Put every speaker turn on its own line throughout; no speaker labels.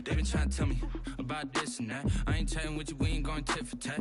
They been trying to tell me about this and that. I ain't chatting with you, we ain't going tit for tat.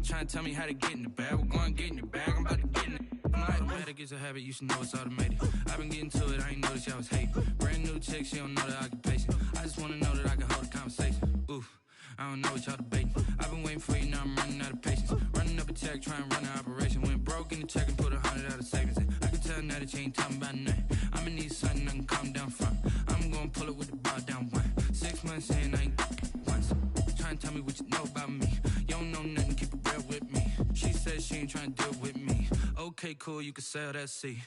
Trying to tell me how to get in the bag. We're going to get in the bag, I'm about to get in it. I'm like, better get your habit, you should know it's automated. I've been getting to it, I ain't noticed y'all was hating. Brand new chick, she don't know the occupation. I just wanna know that I can hold a conversation. Oof, I don't know what y'all debating. I've been waiting for you, now I'm running out of patience. Running up a check, trying to run an operation. Went broke in the check and put 100 out of savings in. I can tell now that you ain't talking about nothing. I'ma need something I can calm down from. I'm gonna pull it with the bar down one. 6 months in, I ain't once. Trying to tell me what you know about me. You don't know nothing, keep it real with me. She said she ain't trying to deal with me. Okay, cool, you can sell that seat.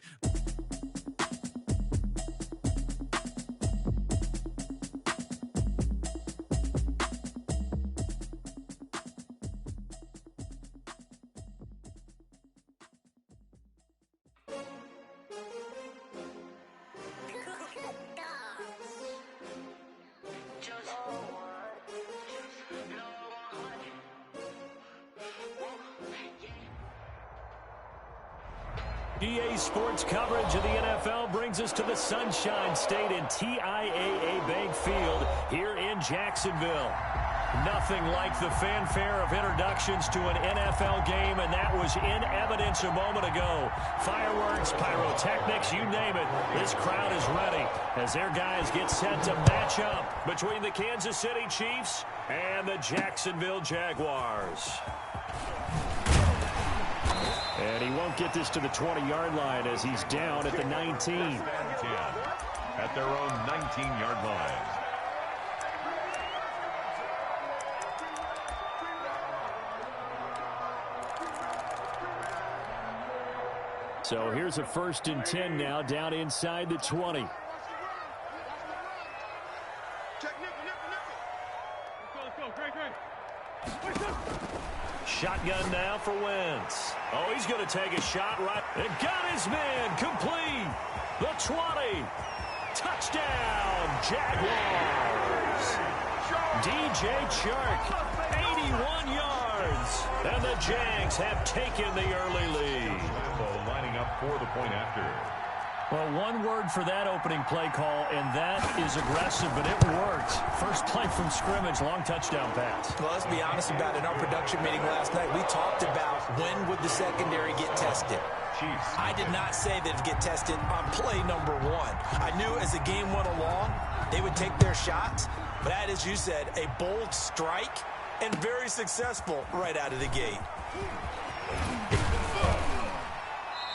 EA Sports coverage of the NFL brings us to the Sunshine State and TIAA Bank Field here in Jacksonville. Nothing like the fanfare of introductions to an NFL game, and that was in evidence a moment ago. Fireworks, pyrotechnics, you name it. This crowd is ready as their guys get set to match up between the Kansas City Chiefs and the Jacksonville Jaguars. And he won't get this to the 20-yard line as he's down at the 19.
At their own 19-yard line.
So here's a 1st and 10 now down inside the 20. Shotgun now for Wentz. Oh, he's going to take a shot right. And got his man complete. The 20. Touchdown, Jaguars. DJ Chark, 81 yards. And the Jags have taken the early lead.
Lining up for the point after.
Well, one word for that opening play call, and that is aggressive, but it worked. First play from scrimmage, long touchdown pass.
Well, let's be honest about it. In our production meeting last night, we talked about when would the secondary get tested.
Chiefs.
I did not say they'd get tested on play number 1. I knew as the game went along, they would take their shots. But that, as you said, a bold strike and very successful right out of the gate.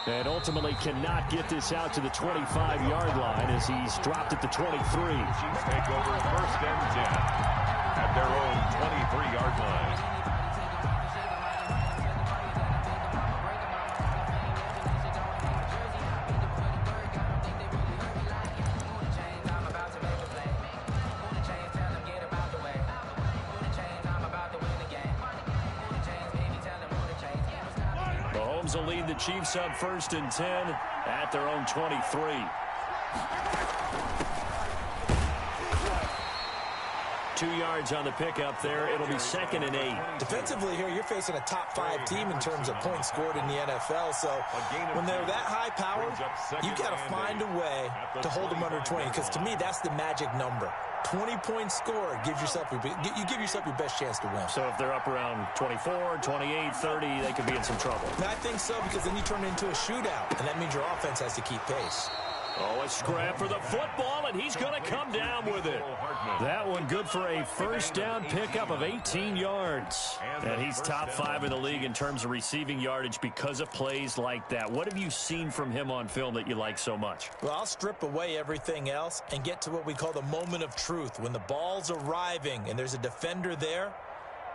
And ultimately cannot get this out to the 25-yard line as he's dropped at the 23.
Chiefs take over 1st and 10 at their own 23-yard line.
Will lead the Chiefs up 1st and 10 at their own 23. Two yards on the pickup there. It'll be 2nd and 8.
Defensively here, you're facing a top 5 team in terms of points scored in the NFL. So when they're that high powered, you got to find a way to hold them under 20. Because to me, that's the magic number. 20 points scored gives yourself you give yourself your best chance to win.
So if they're up around 24, 28, 30, they could be in some trouble.
I think so, because then you turn it into a shootout, and that means your offense has to keep pace.
Oh, a scrap for the football, and he's going to come down with it. That one good for a 1st down pickup of 18 yards. And he's top 5 in the league in terms of receiving yardage because of plays like that. What have you seen from him on film that you like so much?
Well, I'll strip away everything else and get to what we call the moment of truth. When the ball's arriving and there's a defender there,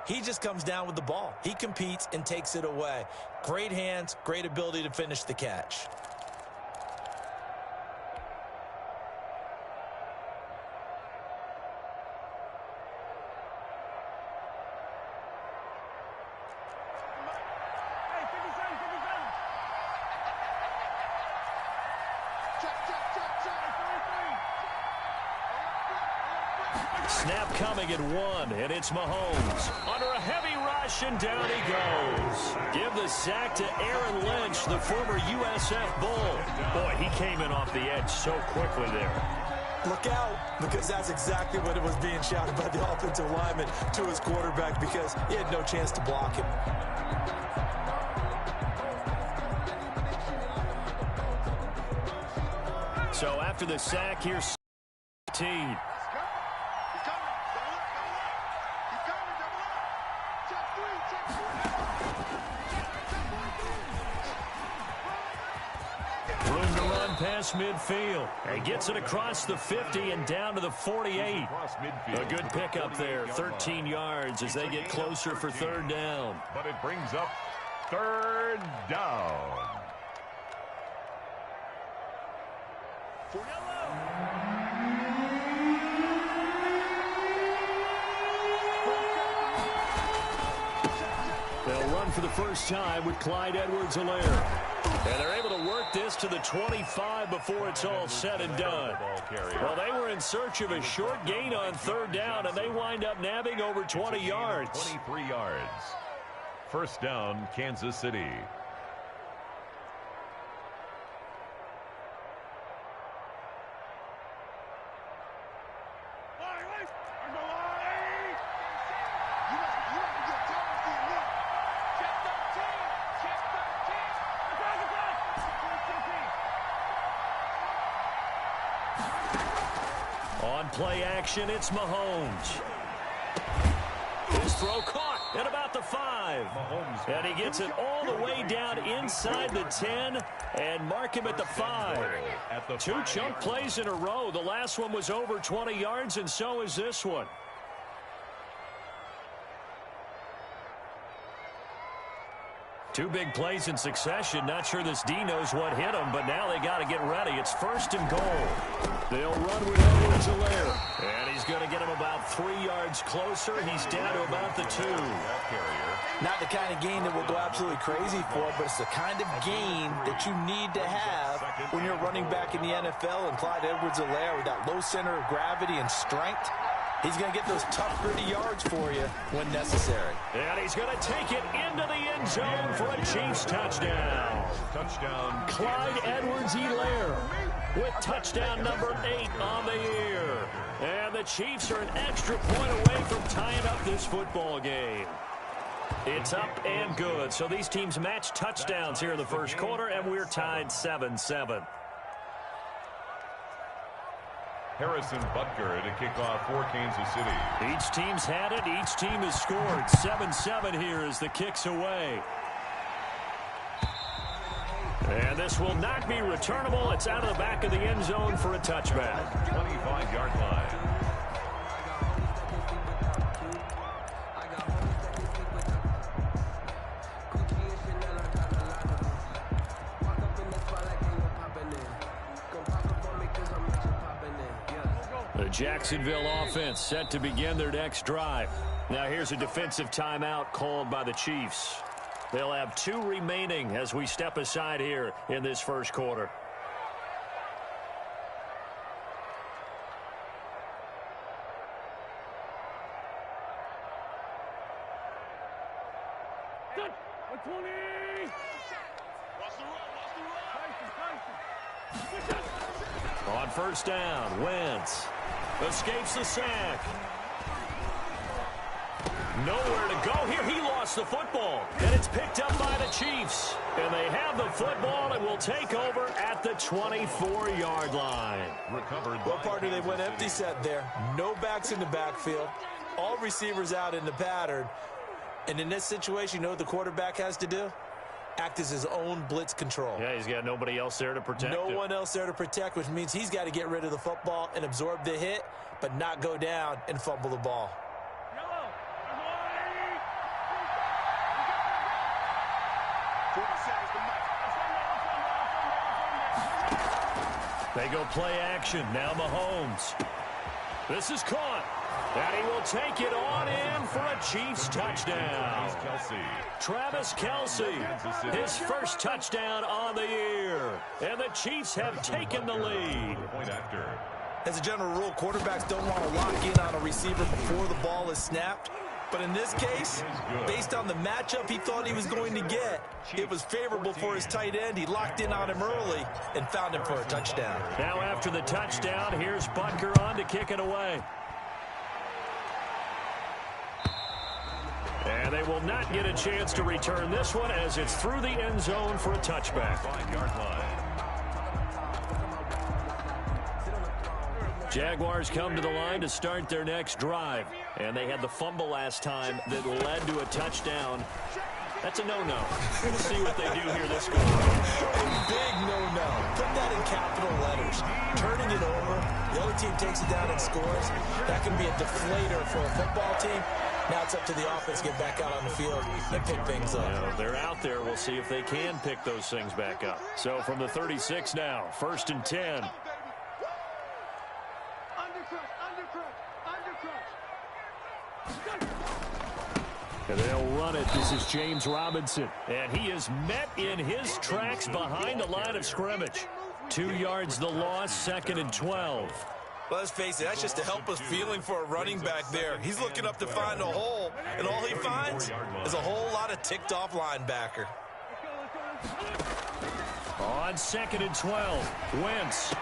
he just comes down with the ball. He competes and takes it away. Great hands, great ability to finish the catch.
Snap coming at 1, and it's Mahomes. Under a heavy rush, and down he goes. Give the sack to Aaron Lynch, the former USF Bull. Boy, he came in off the edge so quickly there.
Look out, because that's exactly what it was being shouted by the offensive lineman to his quarterback, because he had no chance to block him.
So after the sack, here's 17. Room to run past midfield. And gets it across the 50 and down to the 48. A good pickup there, 13 yards as they get closer for third down.
But it brings up third down.
They'll run for the first time with Clyde Edwards-Helaire. And they're able to work this to the 25 before it's all said and done. Well, they were in search of a short gain on third down, and they wind up nabbing over 20 yards.
23 yards. First down, Kansas City.
On play action, it's Mahomes. His throw caught at about the 5. And he gets it all the way down inside the 10 and mark him at the 5. 2 chunk plays in a row. The last one was over 20 yards, and so is this one. Two big plays in succession. Not sure this D knows what hit him, but now they got to get ready. It's first and goal. They'll run with Edwards-Helaire. And he's going to get him about 3 yards closer. He's down to about the 2.
Not the kind of gain that we'll go absolutely crazy for, but it's the kind of gain that you need to have when you're running back in the NFL. And Clyde Edwards-Helaire, with that low center of gravity and strength, he's going to get those tough, gritty yards for you when necessary.
And he's going to take it into the end zone for a Chiefs touchdown.
Touchdown,
Clyde Edwards-Helaire with touchdown number 8 on the year. And the Chiefs are an extra point away from tying up this football game. It's up and good. So these teams match touchdowns here in the first quarter, and we're tied 7-7.
Harrison Butker to kick off for Kansas City.
Each team's had it. Each team has scored. 7-7 here as the kick's away. And this will not be returnable. It's out of the back of the end zone for a touchback.
25-yard line.
The Jacksonville offense set to begin their next drive. Now here's a defensive timeout called by the Chiefs. They'll have 2 remaining as we step aside here in this first quarter. On first down, Wentz escapes the sack. Nowhere to go here. He lost the football, and it's picked up by the Chiefs. And they have the football and will take over at the 24-yard line.
Recovered.
Well, partner, they went empty set there. No backs in the backfield. All receivers out in the pattern. And in this situation, you know what the quarterback has to do? Act as his own blitz control.
Yeah, he's got nobody else there to protect him.
No one else there to protect, which means he's got to get rid of the football and absorb the hit, but not go down and fumble the ball.
They go play action. Now Mahomes. This is caught. And he will take it on in for a Chiefs touchdown. Travis Kelce, his first touchdown on the year. And the Chiefs have taken the lead.
As a general rule, quarterbacks don't want to lock in on a receiver before the ball is snapped. But in this case, based on the matchup he thought he was going to get, it was favorable for his tight end. He locked in on him early and found him for a touchdown.
Now after the touchdown, here's Butker on to kick it away. And they will not get a chance to return this one as it's through the end zone for a touchback.
5-yard line.
Jaguars come to the line to start their next drive. And they had the fumble last time that led to a touchdown. That's a no-no. We'll see what they do here this go.
A big no-no. Put that in capital letters. Turning it over. The other team takes it down and scores. That can be a deflator for a football team. Now it's up to the offense to get back out on the field and pick things up.
Well, they're out there. We'll see if they can pick those things back up. So from the 36 now, 1st and 10. And they'll run it. This is James Robinson. And he is met in his tracks behind the line of scrimmage. 2 yards the loss, 2nd and 12.
Well, let's face it, that's just a helpless feeling for a running back there. He's looking up to find a hole, and all he finds is a whole lot of ticked-off linebacker.
On 2nd and 12, Wentz.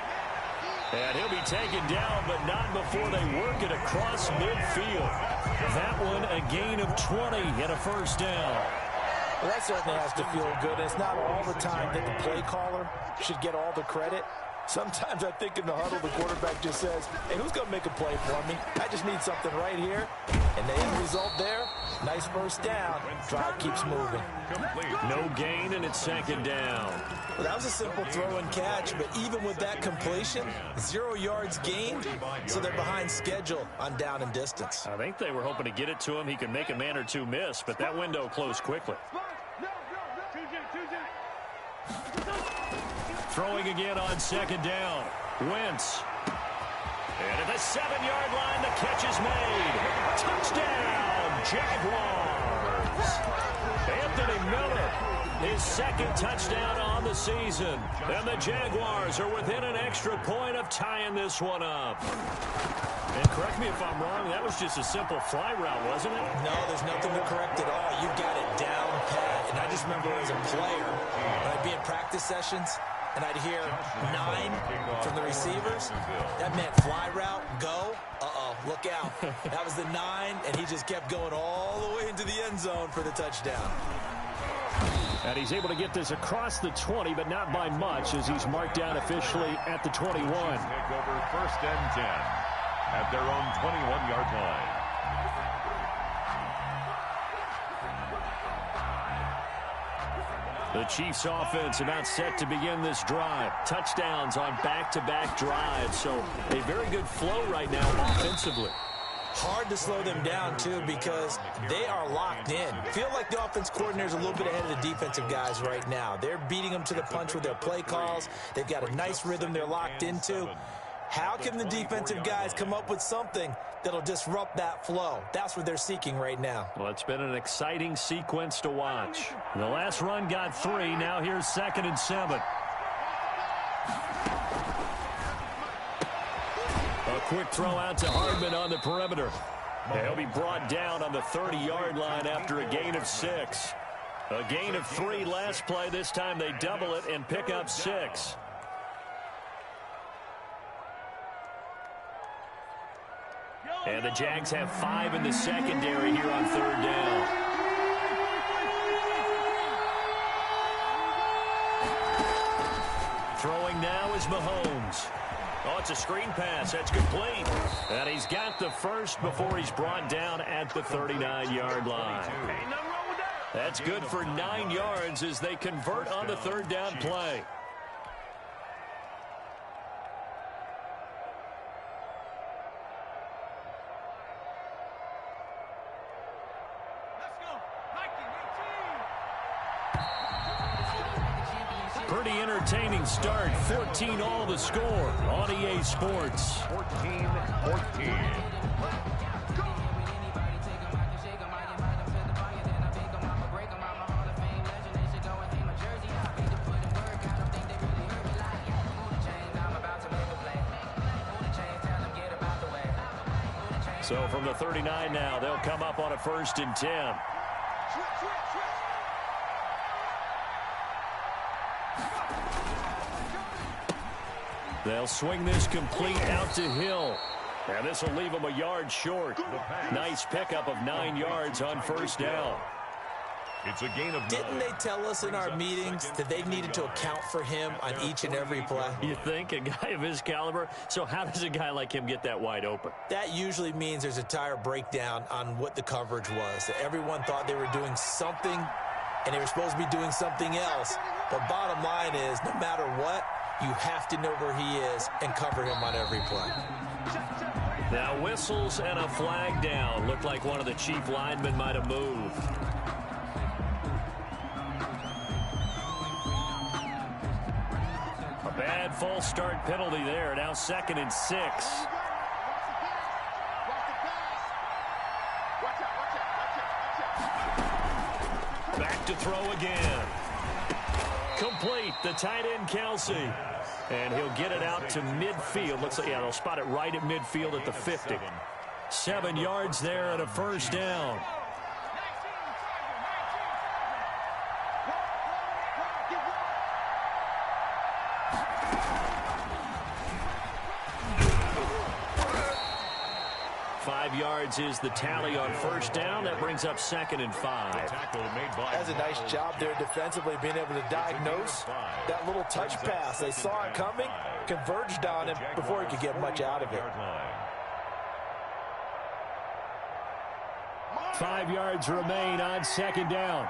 And he'll be taken down, but not before they work it across midfield. That one a gain of 20 and a first down.
Well, that certainly has to feel good. It's not all the time that the play caller should get all the credit. Sometimes I think in the huddle, the quarterback just says, hey, who's going to make a play for me? I just need something right here. And the end result there, nice first down. Drive keeps moving.
No gain, and it's 2nd down.
Well, that was a simple throw and catch, but even with that completion, 0 yards gained, so they're behind schedule on down and distance.
I think they were hoping to get it to him. He could make a man or two miss, but that window closed quickly. Throwing again on 2nd down. Wentz. And at the 7-yard line, the catch is made. Touchdown, Jaguars. Anthony Miller, his 2nd touchdown on the season. And the Jaguars are within an extra point of tying this one up. And correct me if I'm wrong, that was just a simple fly route, wasn't it?
No, there's nothing to correct at all. You got it down pat. And I just remember as a player, when I'd be in practice sessions, and I'd hear 9 from the receivers. That meant fly route, go. Uh-oh, look out. That was the 9, and he just kept going all the way into the end zone for the touchdown.
And he's able to get this across the 20, but not by much, as he's marked down officially at the 21.
Take over 1st and 10 at their own 21-yard line.
The Chiefs offense about set to begin this drive. Touchdowns on back-to-back drives, so a very good flow right now offensively.
Hard to slow them down, too, because they are locked in. Feel like the offense coordinator's a little bit ahead of the defensive guys right now. They're beating them to the punch with their play calls. They've got a nice rhythm they're locked into. How can the defensive guys come up with something that'll disrupt that flow? That's what they're seeking right now.
Well, it's been an exciting sequence to watch. The last run got 3. Now here's 2nd and 7. A quick throw out to Hardman on the perimeter. And he'll be brought down on the 30-yard line after a gain of 6. A gain of 3 last play. This time they double it and pick up 6. And the Jags have 5 in the secondary here on 3rd down. Throwing now is Mahomes. Oh, it's a screen pass. That's complete. And he's got the first before he's brought down at the 39-yard line. That's good for 9 yards as they convert on the 3rd down play. Pretty entertaining start. 14-all the score on EA Sports.
14-14.
So from the 39 now, they'll come up on a 1st and 10. They'll swing this complete out to Hill. And this will leave him a yard short. Nice pickup of 9 yards on 1st down.
It's a gain of 9.
Didn't they tell us in our meetings that they needed to account for him on each and every play?
You think? A guy of his caliber? So how does a guy like him get that wide open?
That usually means there's a tire breakdown on what the coverage was. That everyone thought they were doing something, and they were supposed to be doing something else. But bottom line is, no matter what, you have to know where he is and cover him on every play.
Now whistles and a flag down. Looked like one of the chief linemen might have moved. A bad false start penalty there. Now 2nd and 6. Back to throw again. Complete. The tight end, Kelsey. And he'll get it out to midfield. Looks like, yeah, they'll spot it right at midfield at the 50. 7 yards there and a 1st down. Yards is the tally on 1st down. That brings up 2nd and 5.
That's a nice job there defensively, being able to diagnose that little touch pass. They saw it coming, converged on him before he could get much out of it.
5 yards remain on 2nd down.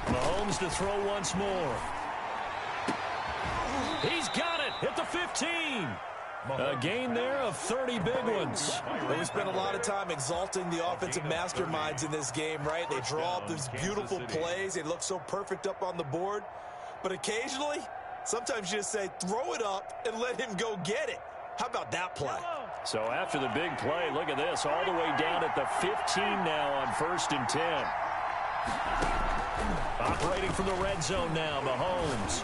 Mahomes to throw once more. He's got it at the 15. A gain there of 30 big ones.
Well, we spent a lot of time exalting the offensive masterminds in this game, right? They draw up these beautiful plays. They look so perfect up on the board. But occasionally, sometimes you just say, throw it up and let him go get it. How about that play?
So after the big play, look at this, all the way down at the 15 now on 1st and 10. Operating from the red zone now, Mahomes.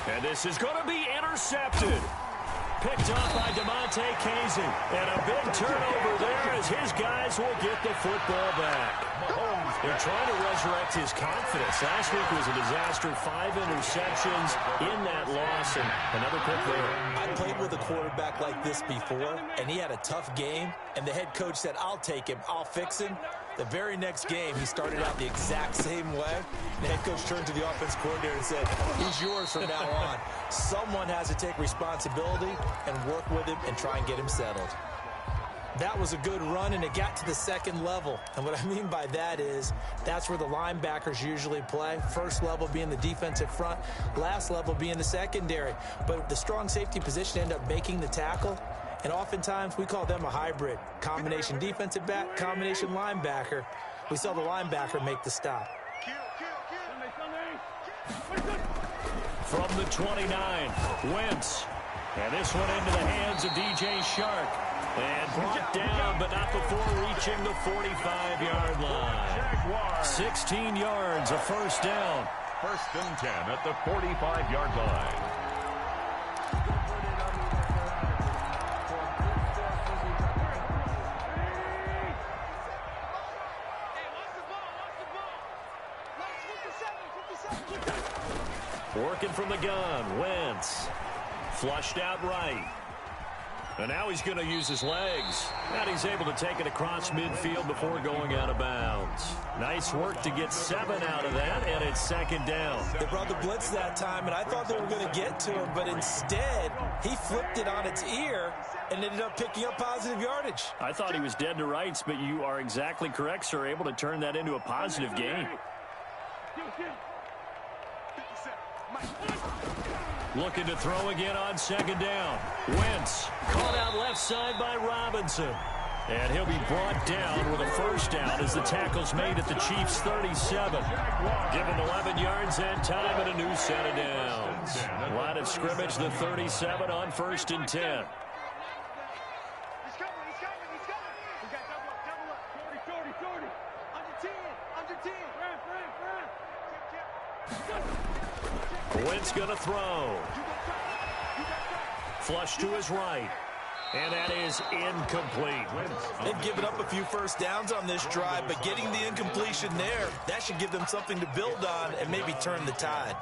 And this is going to be intercepted. Picked up by DeMonte Casey. And a big turnover there as his guys will get the football back. They're trying to resurrect his confidence. Last week was a disaster. 5 interceptions in that loss. And another pick there.
I played with a quarterback like this before, and he had a tough game. And the head coach said, I'll take him. I'll fix him. The very next game, he started out the exact same way. The head coach turned to the offense coordinator and said, he's yours from now on. Someone has to take responsibility and work with him and try and get him settled. That was a good run, and it got to the 2nd level. And what I mean by that is that's where the linebackers usually play. First level being the defensive front, last level being the secondary. But the strong safety position ended up making the tackle. And oftentimes, we call them a hybrid. Combination defensive back, combination linebacker. We saw the linebacker make the stop.
From the 29, Wentz. And this one into the hands of DJ Shark. And brought down, but not before reaching the 45-yard line. 16 yards, a 1st down.
1st and 10 at the 45-yard line.
Working from the gun, Wentz. Flushed out right. And now he's going to use his legs. And he's able to take it across midfield before going out of bounds. Nice work to get 7 out of that, and it's 2nd down.
They brought the blitz that time, and I thought they were going to get to him, but instead, he flipped it on its ear and ended up picking up positive yardage.
I thought he was dead to rights, but you are exactly correct, sir. Able to turn that into a positive gain. Looking to throw again on 2nd down. Wentz caught out left side by Robinson. And he'll be brought down with a 1st down as the tackle's made at the Chiefs' 37. Given 11 yards and time and a new set of downs. Line of scrimmage, the 37 on 1st and 10. Wentz going to throw. Flush to his right. And that is incomplete.
They've given up a few first downs on this drive, but getting the incompletion there, that should give them something to build on and maybe turn the tide.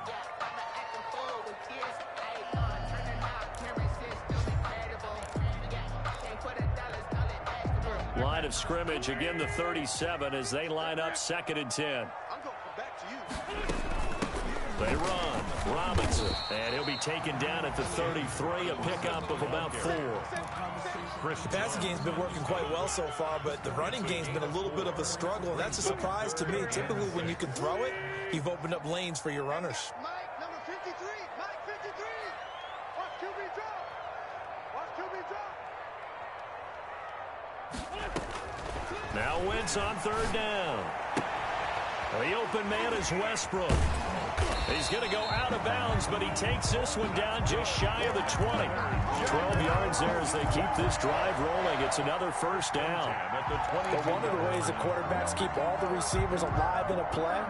Line of scrimmage, again the 37 as they line up 2nd and 10. They run. Robinson. And he'll be taken down at the 33, a pickup of about 4.
The passing game's been working quite well so far, but the running game's been a little bit of a struggle. That's a surprise to me. Typically, when you can throw it, you've opened up lanes for your runners.
Mike, number 53. Mike, 53. Watch QB drop. Watch QB drop.
Now Wentz on 3rd down. The open man is Westbrook. He's going to go out of bounds, but he takes this one down just shy of the 20. 12 yards there as they keep this drive rolling. It's another 1st down.
But one of the ways the quarterbacks keep all the receivers alive in a play,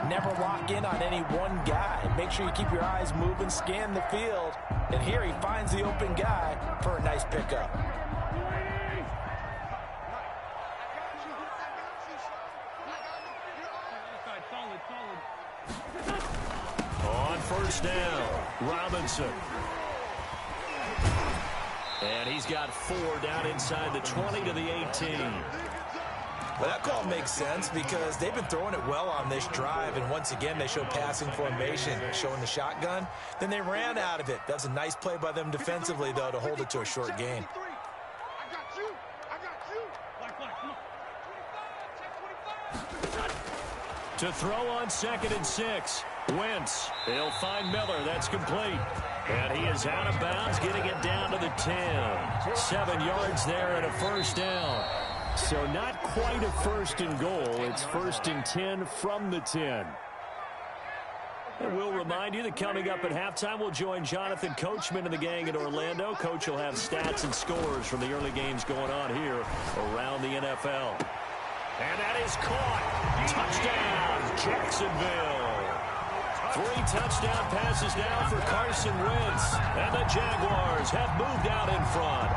never lock in on any one guy. Make sure you keep your eyes moving, scan the field. And here he finds the open guy for a nice pickup.
On 1st down, Robinson. And he's got 4 down inside the 20 to the 18.
Well, that call makes sense because they've been throwing it well on this drive, and once again they show passing formation, showing the shotgun. Then they ran out of it. That's a nice play by them defensively, though, to hold it to a short gain.
To throw on 2nd and 6. Wentz. He'll find Miller. That's complete. And he is out of bounds, getting it down to the 10. 7 yards there and a 1st down. So not quite a 1st and goal. It's 1st and 10 from the 10. And we'll remind you that coming up at halftime, we'll join Jonathan Coachman and the gang in Orlando. Coach will have stats and scores from the early games going on here around the NFL. And that is caught. Touchdown, Jacksonville. 3 touchdown passes now for Carson Wentz. And the Jaguars have moved out in front.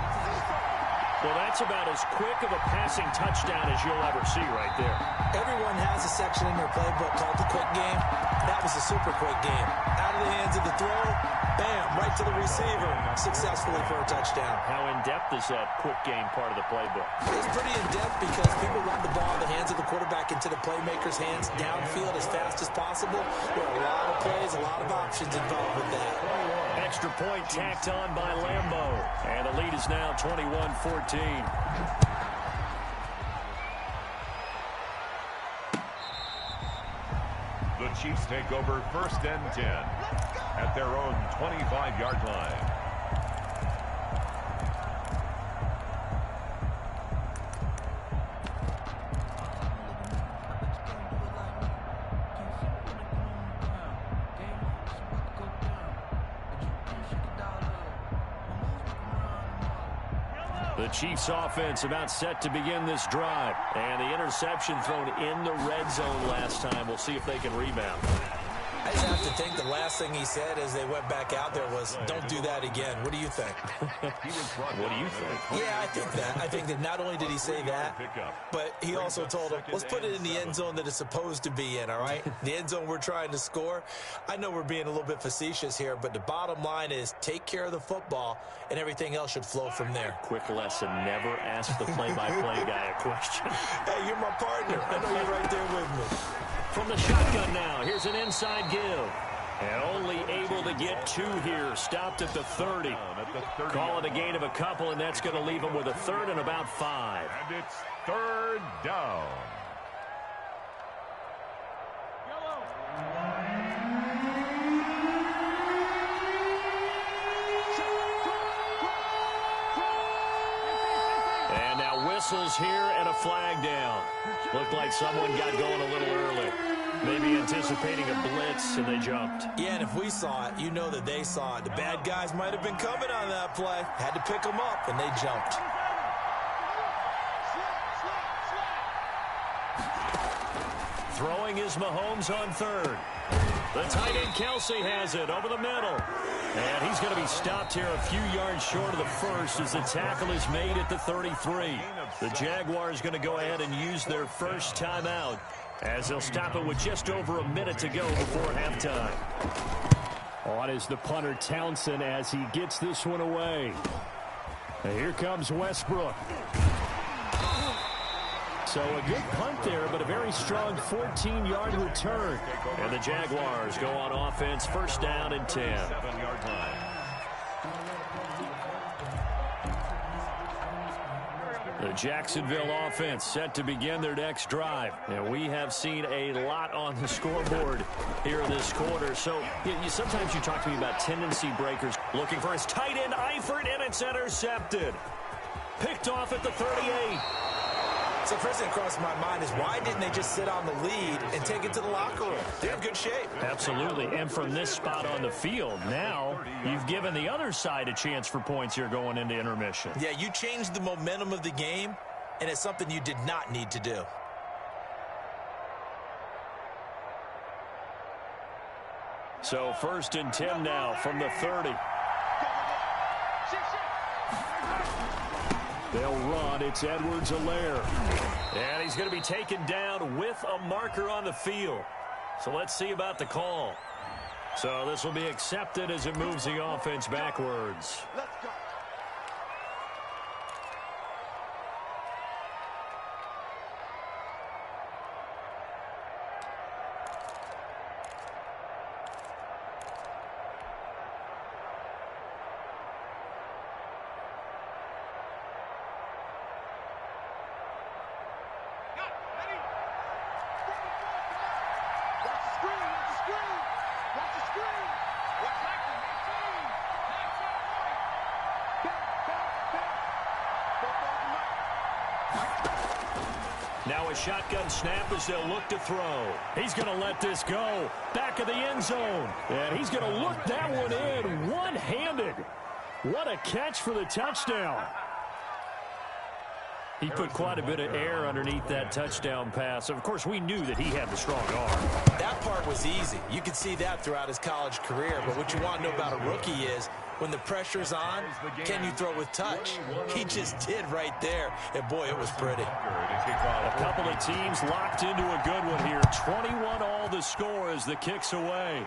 Well, that's about as quick of a passing touchdown as you'll ever see right there.
Everyone has a section in their playbook called the quick game. That was a super quick game. Out of the hands of the throw, bam, right to the receiver, successfully for a touchdown.
How in-depth is that quick game part of the playbook?
It's pretty in-depth because people want the ball in the hands of the quarterback into the playmaker's hands downfield as fast as possible. There are a lot of plays, a lot of options involved with that.
Extra point tacked on by Lambeau. And the lead is now 21-14.
The Chiefs take over 1st and 10 at their own 25-yard line.
The Chiefs offense about set to begin this drive. And the interception thrown in the red zone last time. We'll see if they can rebound.
I just have to think the last thing he said as they went back out there was, don't do that again. What do you think?
What do you think?
Yeah, I think that. I think that not only did he say that, but he also told him, let's put it in the end zone that it's supposed to be in, all right? The end zone we're trying to score. I know we're being a little bit facetious here, but the bottom line is take care of the football, and everything else should flow from there.
Quick lesson, never ask the play-by-play guy a question.
Hey, you're my partner. I know you're right there with me.
From the shotgun now, here's an inside give. And only able to get 2 here. Stopped at the 30. Call it a gain of a couple, and that's going to leave them with a 3rd and about 5.
And it's 3rd down.
And now whistles here and a flag down. Looked like someone got going a little early. Maybe anticipating a blitz, and they jumped.
Yeah, and if we saw it, you know that they saw it. The bad guys might have been coming on that play. Had to pick them up, and they jumped.
Throwing is Mahomes on 3rd. The tight end Kelsey has it over the middle. And he's going to be stopped here a few yards short of the first as the tackle is made at the 33. The Jaguars going to go ahead and use their first timeout as they'll stop it with just over a minute to go before halftime. On is the punter Townsend as he gets this one away. And here comes Westbrook. So a good punt there, but a very strong 14-yard return. And the Jaguars go on offense, first down and 10.
7-yard line.
The Jacksonville offense set to begin their next drive. And we have seen a lot on the scoreboard here this quarter. So sometimes you talk to me about tendency breakers. Looking for his tight end, Eifert, and it's intercepted. Picked off at the 38.
So first thing across my mind is why didn't they just sit on the lead and take it to the locker room? They're in good shape.
Absolutely. And from this spot on the field, now you've given the other side a chance for points here going into intermission.
Yeah, you changed the momentum of the game, and it's something you did not need to do.
So first and 10 now from the 30. They'll run. It's Edwards-Helaire. And he's going to be taken down with a marker on the field. So let's see about the call. So this will be accepted as it moves the offense backwards.
Let's go.
Now a shotgun snap as they'll look to throw. He's going to let this go. Back of the end zone. And he's going to look that one in one-handed. What a catch for the touchdown. He put quite a bit of air underneath that touchdown pass. Of course, we knew that he had the strong arm.
That part was easy. You could see that throughout his college career. But what you want to know about a rookie is when the pressure's on, can you throw with touch? He just did right there. And, boy, it was pretty.
A couple of teams locked into a good one here. 21 all the score as the kick's away.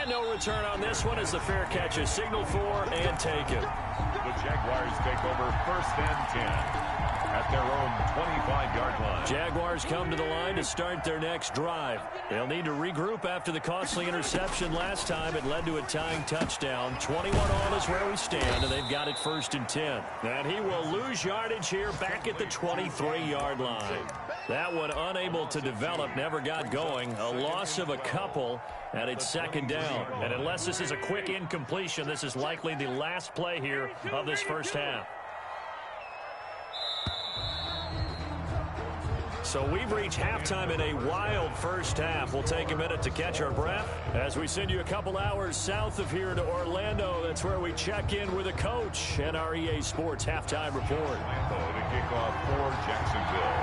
And no return on this one as the fair catch is signaled for and taken.
The Jaguars take over first and 10 at their own 25-yard line.
Jaguars come to the line to start their next drive. They'll need to regroup after the costly interception last time. It led to a tying touchdown. 21 all is where we stand, and they've got it first and 10. And he will lose yardage here back at the 23-yard line. That one unable to develop, never got going. A loss of a couple, and it's second down. And unless this is a quick incompletion, this is likely the last play here of this first half. So we've reached halftime in a wild first half. We'll take a minute to catch our breath as we send you a couple hours south of here to Orlando. That's where we check in with a coach and our EA Sports halftime report.
Orlando to kick off for Jacksonville.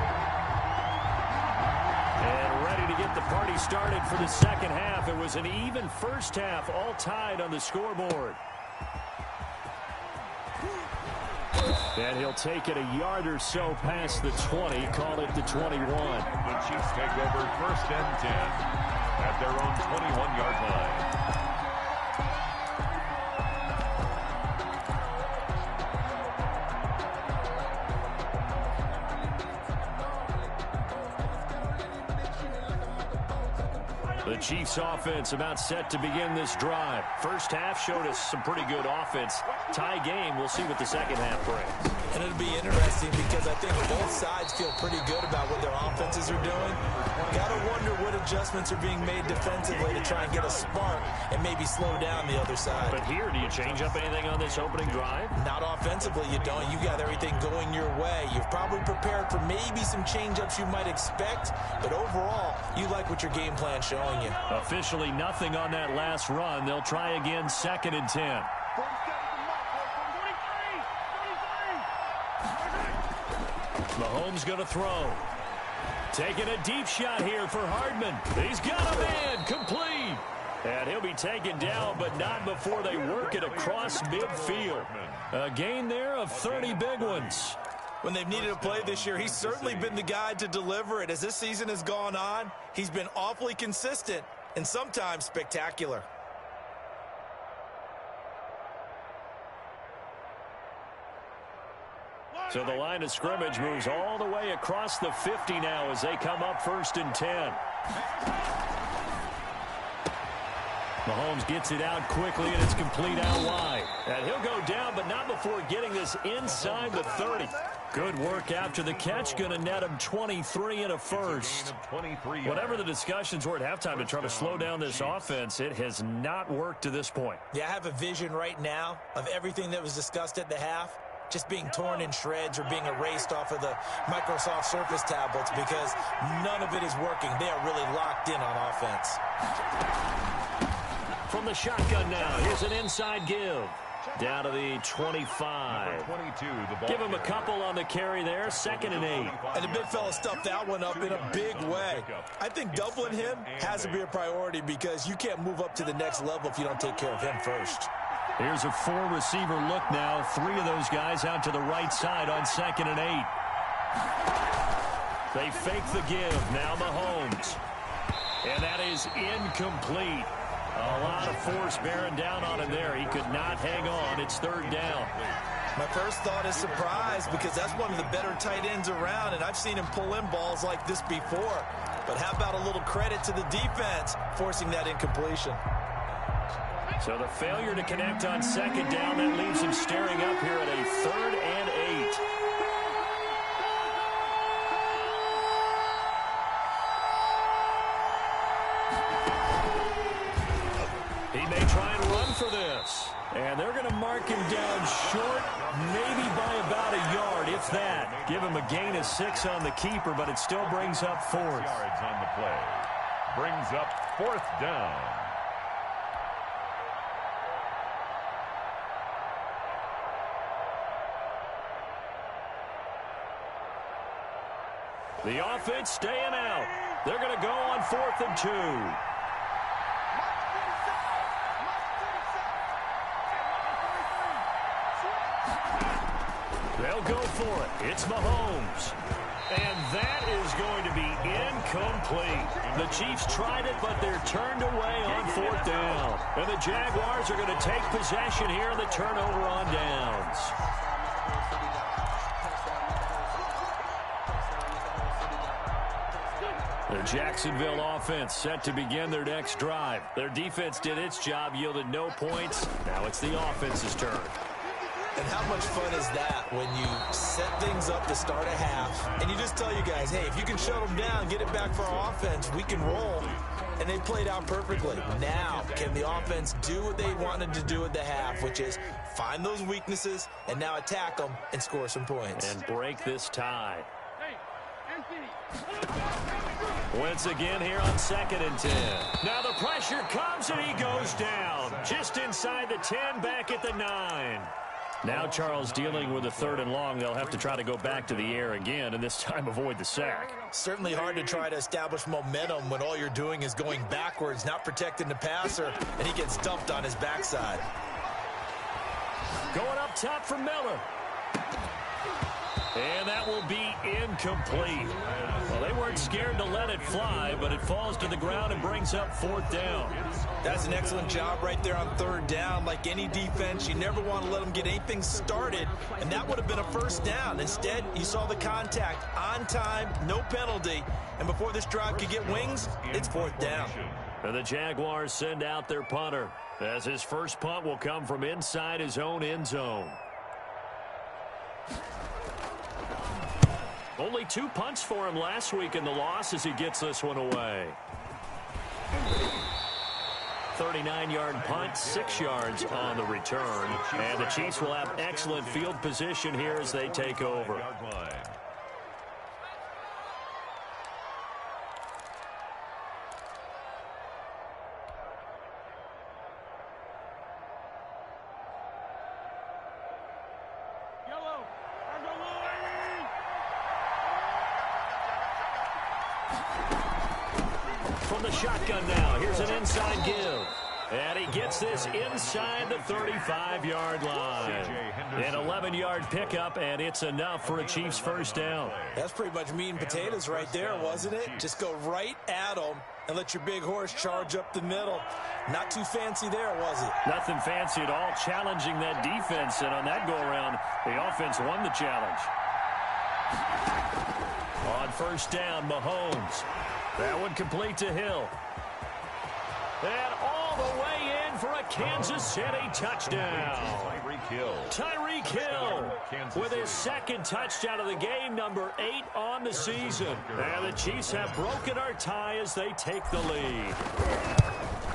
And ready to get the party started for the second half. It was an even first half, all tied on the scoreboard. And he'll take it a yard or so past the 20, call it the 21.
The Chiefs take over first and 10 at their own 21-yard line.
The Chiefs offense about set to begin this drive. First half showed us some pretty good offense. Tie game, we'll see what the second half brings.
And it'll be interesting because I think both sides feel pretty good about what their offenses are doing. Got to wonder what adjustments are being made defensively to try and get a spark and maybe slow down the other side.
But here, do you change up anything on this opening drive?
Not offensively, you don't. You got everything going your way. You've probably prepared for maybe some change-ups you might expect, but overall, you like what your game plan's showing you.
Officially nothing on that last run. They'll try again, second and 10. Mahomes going to throw. Taking a deep shot here for Hardman. He's got a man, complete. And he'll be taken down, but not before they work it across midfield. A gain there of 30 big ones.
When they've needed a play this year, he's certainly been the guy to deliver it. As this season has gone on, he's been awfully consistent and sometimes spectacular.
So the line of scrimmage moves all the way across the 50 now as they come up 1st and 10. Mahomes gets it out quickly, and it's complete out wide. And he'll go down, but not before getting this inside the 30. Good work after the catch. Going to net him 23 and a first. Whatever the discussions were at halftime to try to slow down this offense, it has not worked to this point.
Yeah, I have a vision right now of everything that was discussed at the half just being torn in shreds or being erased off of the Microsoft Surface tablets because none of it is working. They are really locked in on offense.
From the shotgun now, here's an inside give. Down to the 25.
22,
Give him a couple on the carry there, 2nd and 8.
And the big fella stuffed that one up in a big way. I think doubling him has to be a priority because you can't move up to the next level if you don't take care of him first.
Here's a 4-receiver look now. 3 of those guys out to the right side on 2nd and 8. They fake the give. Now Mahomes. And that is incomplete. A lot of force bearing down on him there. He could not hang on. It's 3rd down.
My first thought is surprise because that's one of the better tight ends around, and I've seen him pull in balls like this before. But how about a little credit to the defense forcing that incompletion?
So the failure to connect on 2nd down, that leaves him staring up here at a 3rd and 8. He may try and run for this. And they're going to mark him down short, maybe by about a yard, if that. Give him a gain of 6 on the keeper, but it still brings up 4th.
Yards on the play. Brings up 4th down.
The offense staying out. They're going to go on 4th and 2. They'll go for it. It's Mahomes. And that is going to be incomplete. The Chiefs tried it, but they're turned away on 4th down. And the Jaguars are going to take possession here in the turnover on downs. The Jacksonville offense set to begin their next drive. Their defense did its job, yielded no points. Now it's the offense's turn.
And how much fun is that when you set things up to start a half and you just tell you guys, hey, if you can shut them down, get it back for our offense, we can roll. And they played out perfectly. Now, can the offense do what they wanted to do at the half, which is find those weaknesses and now attack them and score some points.
And break this tie. Once again here on 2nd and 10. Now the pressure comes and he goes down. Just inside the 10, back at the 9. Now Charles dealing with a 3rd and long. They'll have to try to go back to the air again and this time avoid the sack.
Certainly hard to try to establish momentum when all you're doing is going backwards, not protecting the passer, and he gets dumped on his backside.
Going up top for Miller. And that will be incomplete. Well, they weren't scared to let it fly, but it falls to the ground and brings up 4th down.
That's an excellent job right there on 3rd down. Like any defense, you never want to let them get anything started, and that would have been a 1st down. Instead, you saw the contact on time, no penalty, and before this drive could get wings, it's 4th down.
And the Jaguars send out their punter, as his first punt will come from inside his own end zone. Only 2 punts for him last week in the loss as he gets this one away. 39-yard punt, 6 yards on the return. And the Chiefs will have excellent field position here as they take over. From the shotgun now, here's an inside give. And he gets this inside the 35-yard line. An 11-yard pickup, and it's enough for a Chiefs first down.
That's pretty much meat and potatoes right there, wasn't it? Just go right at them and let your big horse charge up the middle. Not too fancy there, was it?
Nothing fancy at all, challenging that defense. And on that go-around, the offense won the challenge. On first down, Mahomes. That one complete to Hill. And all the way in for a Kansas City touchdown. Tyreek Hill with his second touchdown of the game, number 8 on the season. And the Chiefs have broken our tie as they take the lead.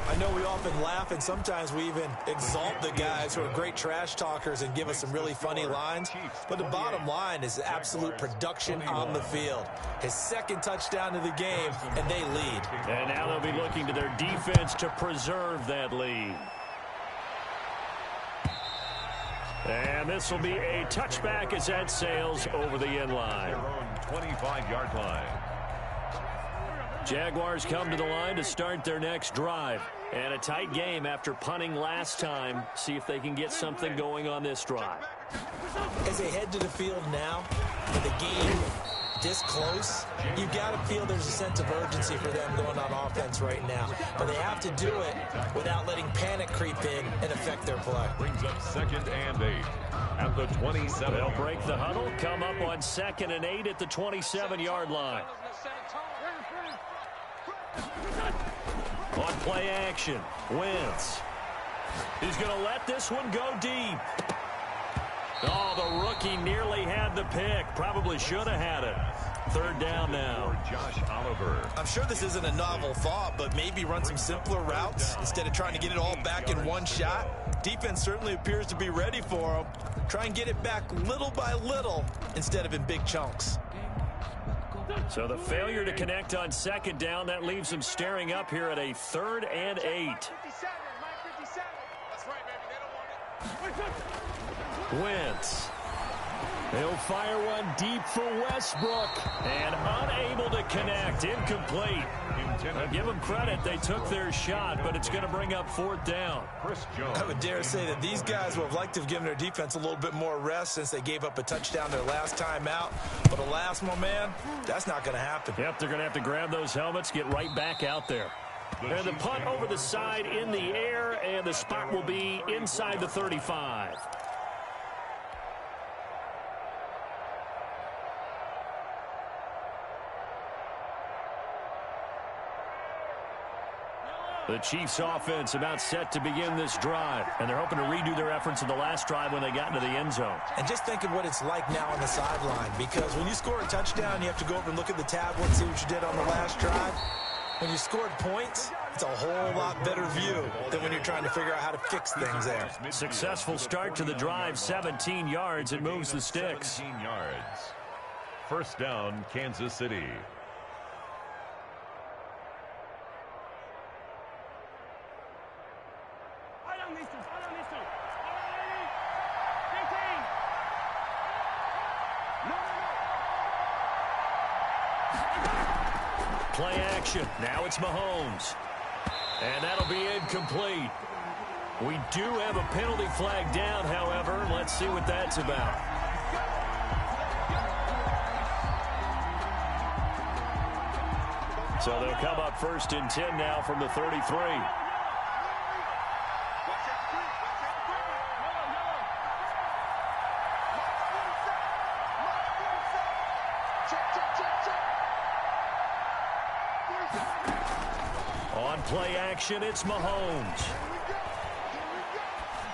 I know we often laugh and sometimes we even exalt the guys who are great trash talkers and give us some really funny lines. But the bottom line is absolute production on the field. His second touchdown of the game, and they lead.
And now they'll be looking to their defense to preserve that lead. And this will be a touchback as that sails over the end line.
Their own 25-yard line.
Jaguars come to the line to start their next drive. And a tight game after punting last time. See if they can get something going on this drive.
As they head to the field now, with the game this close, you've got to feel there's a sense of urgency for them going on offense right now. But they have to do it without letting panic creep in and affect their play.
Brings up 2nd and 8 at the 27.
They'll break the huddle, come up on 2nd and 8 at the 27-yard line. On play action, Wentz. He's going to let this one go deep. Oh, the rookie nearly had the pick. Probably should have had it. 3rd down now.
Josh Oliver.
I'm sure this isn't a novel thought, but maybe run some simpler routes instead of trying to get it all back in one shot. Defense certainly appears to be ready for them. Try and get it back little by little instead of in big chunks.
So the failure to connect on 2nd down, that leaves them staring up here at a 3rd and 8. Wentz. He'll fire one deep for Westbrook. And unable to connect. Incomplete. I'll give them credit. They took their shot, but it's going to bring up 4th down.
I would dare say that these guys would have liked to have given their defense a little bit more rest since they gave up a touchdown their last time out. But alas, my man, that's not going to happen.
Yep, they're going to have to grab those helmets, get right back out there. And the punt over the side in the air, and the spot will be inside the 35. The Chiefs offense about set to begin this drive, and they're hoping to redo their efforts in the last drive when they got into the end zone.
And just think of what it's like now on the sideline, because when you score a touchdown, you have to go over and look at the tablet and see what you did on the last drive. When you scored points, it's a whole lot better view than when you're trying to figure out how to fix things there.
Successful start to the drive, 17 yards. It moves the sticks.
17 yards. First down, Kansas City.
Play action. Now it's Mahomes. And that'll be incomplete. We do have a penalty flag down, however. Let's see what that's about. So they'll come up 1st and 10 now from the 33. On play action, it's Mahomes.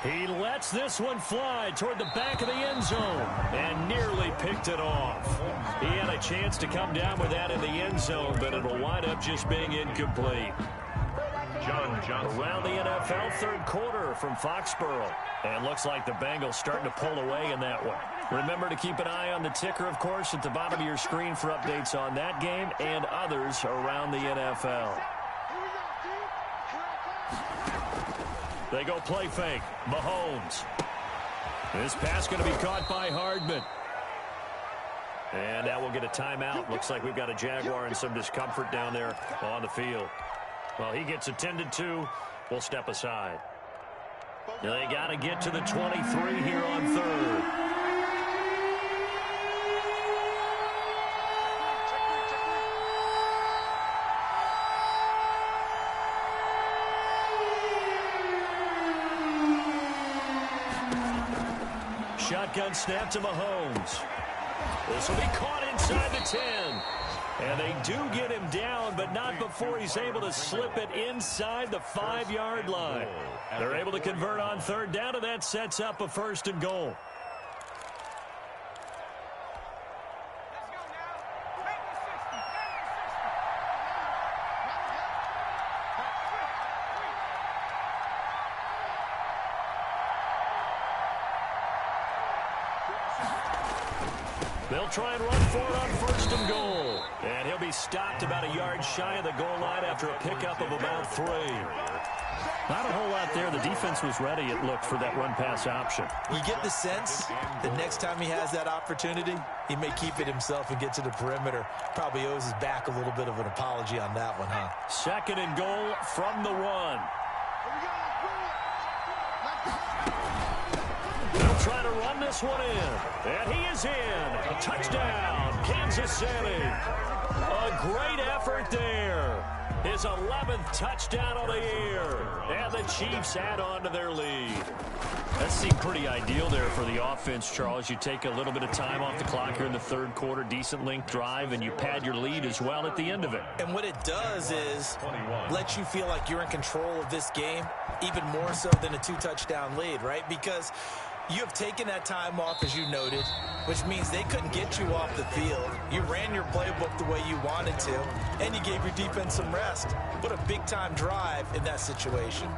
He lets this one fly toward the back of the end zone and nearly picked it off. He had a chance to come down with that in the end zone, but it'll wind up just being incomplete.
John Johnson.
Around the NFL, 3rd quarter from Foxborough. And looks like the Bengals starting to pull away in that one. Remember to keep an eye on the ticker, of course, at the bottom of your screen for updates on that game and others around the NFL. They go play fake. Mahomes. This pass going to be caught by Hardman. And now we'll get a timeout. Looks like we've got a Jaguar in some discomfort down there on the field. Well, he gets attended to. We'll step aside. They got to get to the 23 here on third. Shotgun snap to Mahomes. This will be caught inside the 10. And they do get him down, but not before he's able to slip it inside the 5-yard line. They're able to convert on third down, and that sets up a 1st and goal. They'll try and run for it on 1st and goal. And he'll be stopped about a yard shy of the goal line after a pickup of about 3.
Not a whole lot there. The defense was ready, it looked, for that run-pass option.
You get the sense that next time he has that opportunity, he may keep it himself and get to the perimeter. Probably owes his back a little bit of an apology on that one, huh?
2nd and goal from the 1. They'll try to run this one in. And he is in. A touchdown, Kansas City. A great effort there. His 11th touchdown of the year. And the Chiefs add on to their lead.
That seemed pretty ideal there for the offense, Charles. You take a little bit of time off the clock here in the 3rd quarter, decent length drive, and you pad your lead as well at the end of it.
And what it does is let you feel like you're in control of this game, even more so than a 2-touchdown lead, right? Because you have taken that time off, as you noted, which means they couldn't get you off the field. You ran your playbook the way you wanted to, and you gave your defense some rest. What a big-time drive in that situation.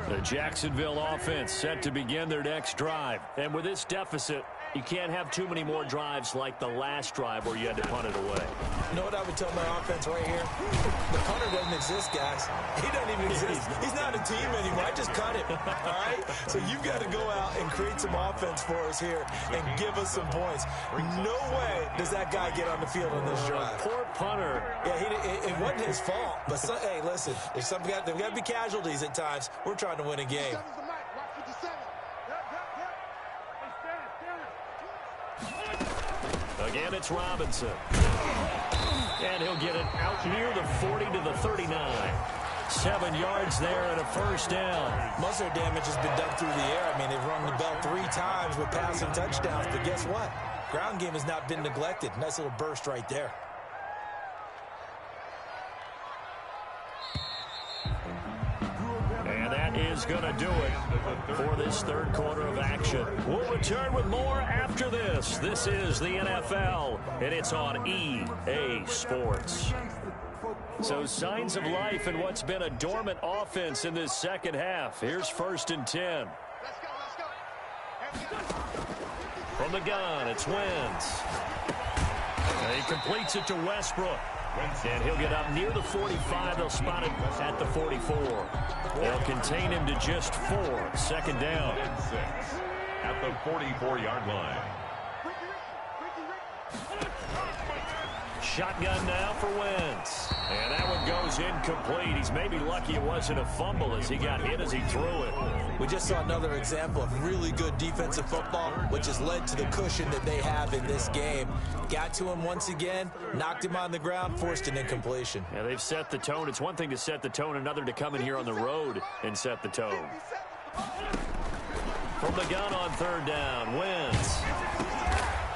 The Jacksonville offense set to begin their next drive. And with this deficit, you can't have too many more drives like the last drive where you had to punt it away.
You know what I would tell my offense right here? The punter doesn't exist, guys. He doesn't even exist. He's not a team anymore. I just cut him, all right? So you've got to go out and create some offense for us here and give us some points. No way does that guy get on the field on this drive.
Poor punter.
Yeah, it wasn't his fault. But, hey, listen, there's got to be casualties at times. We're trying to win a game.
Again, it's Robinson. And he'll get it out near the 40 to the 39. 7 yards there and a 1st down.
Most of their damage has been done through the air. I mean, they've rung the bell 3 times with passing touchdowns. But guess what? Ground game has not been neglected. Nice little burst right there.
And that is going to do it for this 3rd quarter of action. We'll return with more after this. This is the NFL, and it's on EA Sports. So signs of life in what's been a dormant offense in this 2nd half. Here's 1st and 10. From the gun, it's Wentz. And he completes it to Westbrook. And he'll get up near the 45. They'll spot it at the 44. They'll contain him to just 4. 2nd down.
At the 44-yard line.
Shotgun now for Wentz. And that one goes incomplete. He's maybe lucky it wasn't a fumble as he got hit as he threw it.
We just saw another example of really good defensive football, which has led to the cushion that they have in this game. Got to him once again, knocked him on the ground, forced an incompletion.
Yeah, they've set the tone. It's one thing to set the tone, another to come in here on the road and set the tone. From the gun on 3rd down, Wentz.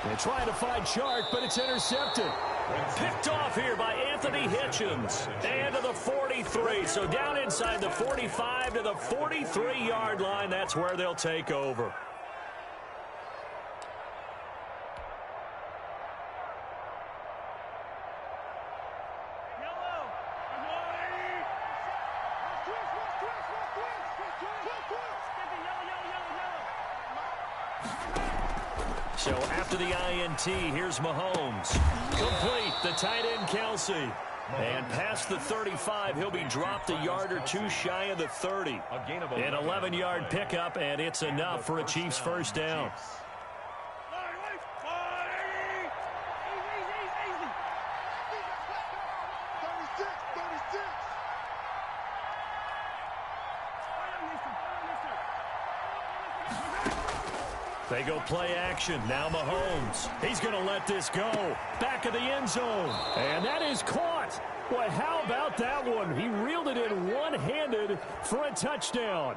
They're trying to find Chark, but it's intercepted. Picked off here by Anthony Hitchens. And to the 43. So down inside the 45 to the 43-yard line. That's where they'll take over. So after the INT, here's Mahomes. Complete, the tight end Kelsey. And past the 35, he'll be dropped a yard or two shy of the 30. An 11-yard pickup, and it's enough for a Chiefs first down. They go play action. Now Mahomes. He's going to let this go. Back of the end zone. And that is caught. Boy, how about that one? He reeled it in one-handed for a touchdown.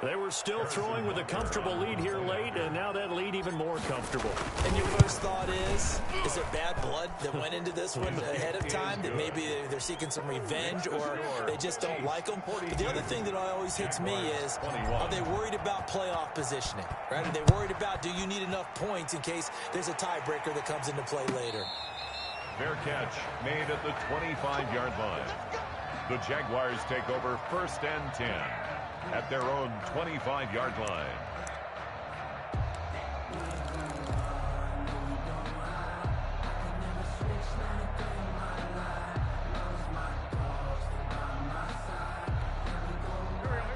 They were still throwing with a comfortable lead here late, and now that lead even more comfortable.
And your first thought is there bad blood that went into this one ahead of time, that maybe they're seeking some revenge or they just don't like them? But the other thing that always hits me is, are they worried about playoff positioning? Right? Are they worried about, do you need enough points in case there's a tiebreaker that comes into play later?
Fair catch made at the 25-yard line. The Jaguars take over 1st and 10. At their own 25-yard line.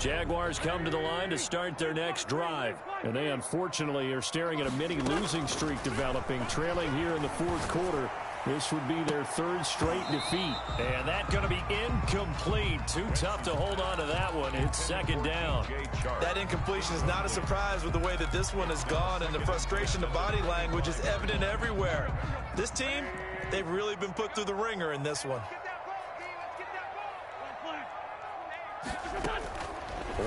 Jaguars come to the line to start their next drive. And they unfortunately are staring at a mini losing streak developing, trailing here in the fourth quarter. This would be their third straight defeat. And that's going to be incomplete. Too tough to hold on to that one. It's second down.
That incompletion is not a surprise with the way that this one has gone, and the frustration, the body language is evident everywhere. This team, they've really been put through the ringer in this one.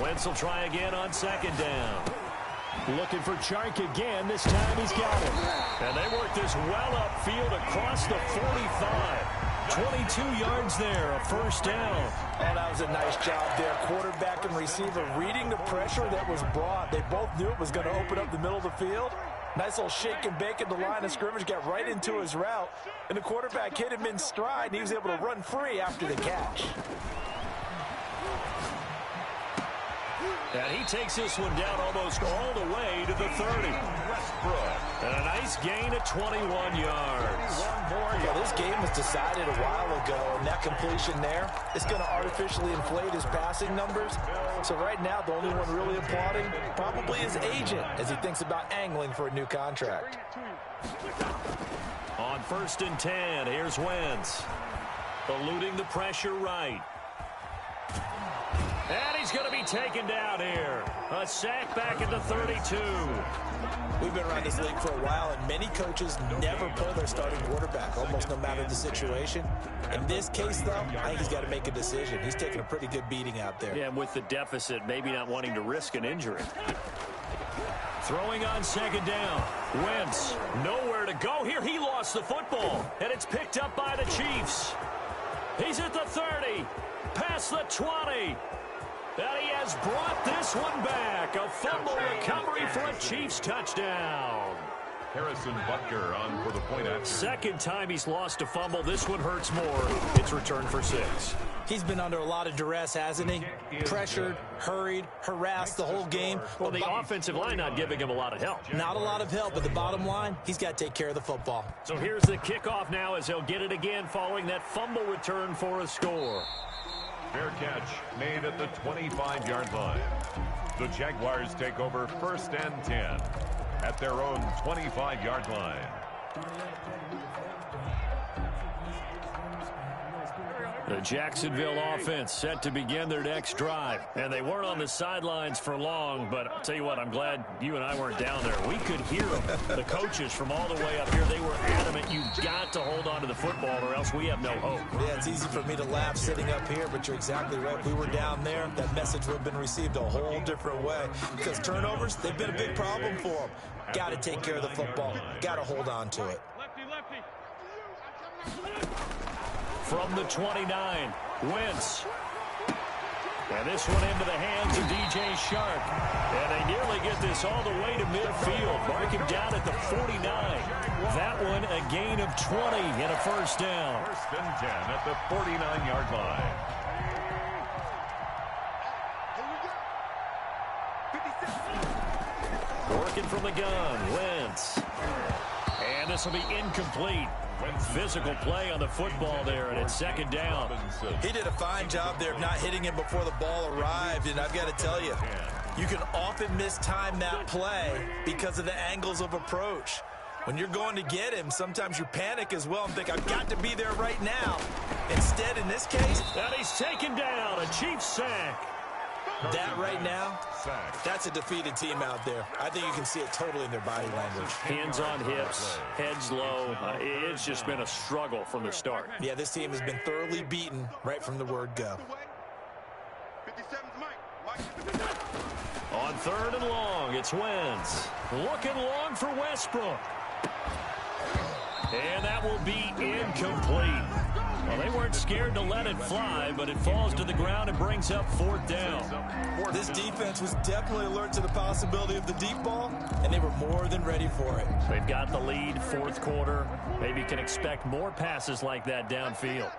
Wentz will try again on second down. Looking for Chark again. This time he's got it. And they work this well upfield across the 45. 22 yards there, a first down.
Oh, that was a nice job there. Quarterback and receiver reading the pressure that was brought. They both knew it was going to open up the middle of the field. Nice little shake and bake at the line of scrimmage, got right into his route. And the quarterback hit him in stride, and he was able to run free after the catch.
And he takes this one down almost all the way to the 30. And a nice gain of 21 yards.
Yeah, this game was decided a while ago, and that completion there is going to artificially inflate his passing numbers. So right now, the only one really applauding probably his agent as he thinks about angling for a new contract.
On 1st and 10, here's Wentz. Eluding the pressure right. And he's going to be taken down here. A sack back at the 32.
We've been around this league for a while, and many coaches never pull their starting quarterback, almost no matter the situation. In this case, though, I think he's got to make a decision. He's taking a pretty good beating out there.
Yeah, and with the deficit, maybe not wanting to risk an injury. Throwing on second down. Wentz, nowhere to go here. He lost the football, and it's picked up by the Chiefs. He's at the 30, past the 20. And he has brought this one back. A fumble recovery for a Chiefs touchdown.
Harrison Butker on for the point after.
Second time he's lost a fumble. This one hurts more. It's returned for 6.
He's been under a lot of duress, hasn't he? Pressured, hurried, harassed the whole game.
Well, the offensive line not giving him a lot of help.
Not a lot of help, but the bottom line, he's got to take care of the football.
So here's the kickoff now as he'll get it again following that fumble return for a score.
Fair catch made at the 25-yard line. The Jaguars take over 1st and 10 at their own 25-yard line.
The Jacksonville offense set to begin their next drive. And they weren't on the sidelines for long, but I'll tell you what, I'm glad you and I weren't down there. We could hear them. The coaches from all the way up here, they were adamant, you've got to hold on to the football or else we have no hope.
Yeah, it's easy for me to laugh sitting up here, but you're exactly right. If we were down there, that message would have been received a whole different way. Because turnovers, they've been a big problem for them. Got to take care of the football. Got to hold on to it.
From the 29, Wentz. And this one into the hands of DJ Chark. And they nearly get this all the way to midfield. Mark him down at the 49. That one a gain of 20 and a first down.
1st and 10 at the 49-yard line.
Working from the gun, Wentz. And this will be incomplete. Physical play on the football there, and it's second down.
He did a fine job there of not hitting him before the ball arrived, and I've got to tell you, you can often mistime that play because of the angles of approach. When you're going to get him, sometimes you panic as well and think, I've got to be there right now. Instead, in this case,
and he's taken down, a Chiefs sack.
That right now, that's a defeated team out there. I think you can see it totally in their body language.
Hands on hips, heads low. It's just been a struggle from the start.
Yeah, this team has been thoroughly beaten right from the word go.
On third and long, it's Wentz. Looking long for Westbrook. And that will be incomplete. Well, they weren't scared to let it fly, but it falls to the ground and brings up fourth down.
This defense was definitely alert to the possibility of the deep ball, and they were more than ready for it.
They've got the lead, fourth quarter. Maybe can expect more passes like that downfield.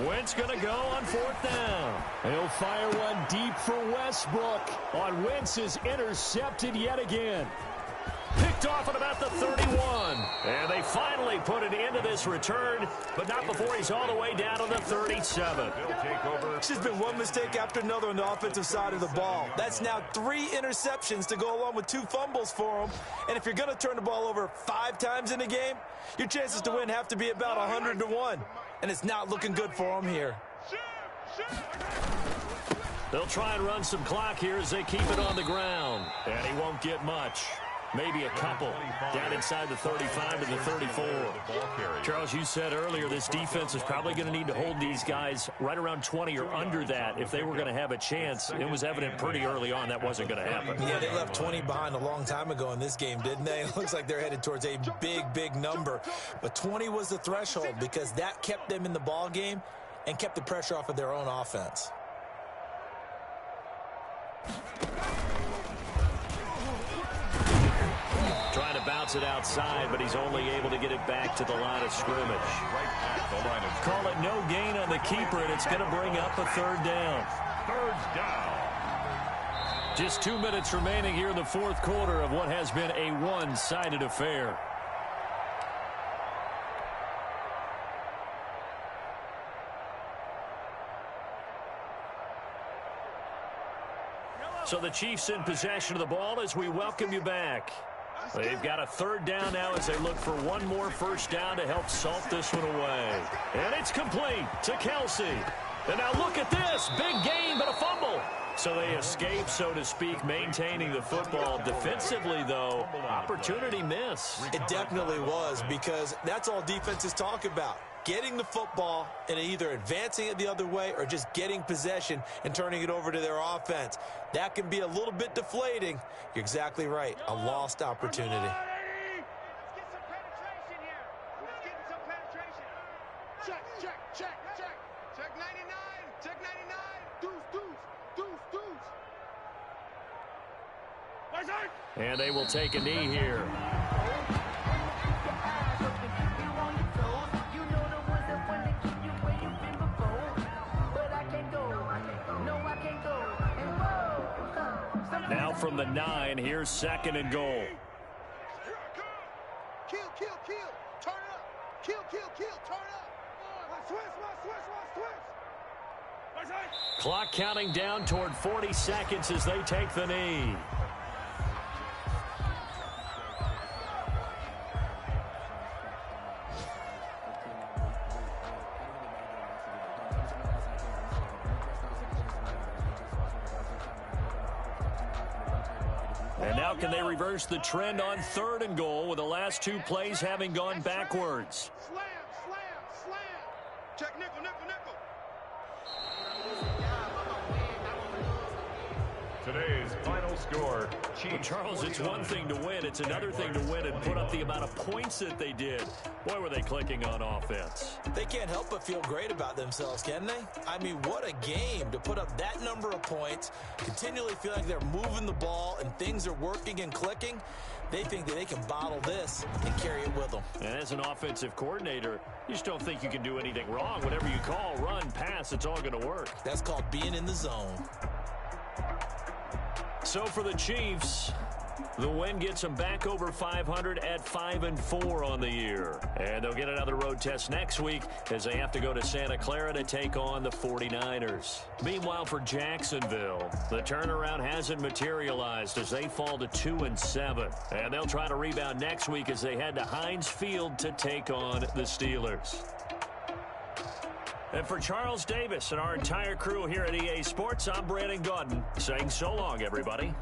Wentz going to go on fourth down. He'll fire one deep for Westbrook. On Wentz is intercepted yet again. Picked off at about the 31. And they finally put an end to this return, but not before he's all the way down to the 37.
It's just been one mistake after another on the offensive side of the ball. That's now 3 interceptions to go along with 2 fumbles for him. And if you're going to turn the ball over 5 times in a game, your chances to win have to be about 100 to 1. And it's not looking good for him here.
They'll try and run some clock here as they keep it on the ground. And he won't get much. Maybe a couple down inside the 35 to the 34. Charles, you said earlier this defense is probably going to need to hold these guys right around 20 or under that if they were going to have a chance. It was evident pretty early on that wasn't going to happen.
Yeah, they left 20 behind a long time ago in this game, didn't they? It looks like they're headed towards a big, big number. But 20 was the threshold because that kept them in the ball game and kept the pressure off of their own offense.
Trying to bounce it outside, but he's only able to get it back to the line of scrimmage. Call it no gain on the keeper, and it's going to bring up a third down. Just 2 minutes remaining here in the fourth quarter of what has been a one-sided affair. So the Chiefs in possession of the ball as we welcome you back. They've got a third down now as they look for one more first down to help salt this one away. And it's complete to Kelsey. And now look at this. Big gain, but a fumble. So they escape, so to speak, maintaining the football. Defensively, though, opportunity miss.
It definitely was, because that's all defenses talk about. Getting the football and either advancing it the other way or just getting possession and turning it over to their offense. That can be a little bit deflating. You're exactly right. A lost opportunity.
Let's get some penetration here. Let's get some penetration. Check, check, check, check. Check 99. Check 99. Deuce, deuce, deuce, deuce.
And they will take a knee here. Now from the 9, here's second and goal.
Kill, kill, kill. Turn it up. Kill, kill, kill. Turn it up. One switch.
Clock counting down toward 40 seconds as they take the knee. And now can they reverse the trend on third and goal with the last 2 plays having gone backwards?
Slam, slam, slam. Check nickel, nickel, nickel.
Today's final score, Chiefs.
Well, Charles, it's one thing to win. It's another thing to win and put up the amount of points that they did. Boy, were they clicking on offense.
They can't help but feel great about themselves, can they? I mean, what a game to put up that number of points, continually feel like they're moving the ball and things are working and clicking. They think that they can bottle this and carry it with them.
And as an offensive coordinator, you just don't think you can do anything wrong. Whatever you call, run, pass, it's all going to work.
That's called being in the zone.
So for the Chiefs, The win gets them back over 500 at 5-4 on the year. And they'll get another road test next week as they have to go to Santa Clara to take on the 49ers. Meanwhile, for Jacksonville, the turnaround hasn't materialized as they fall to 2-7. And they'll try to rebound next week as they head to Heinz Field to take on the Steelers. And for Charles Davis and our entire crew here at EA Sports, I'm Brandon Gaudin saying so long, everybody.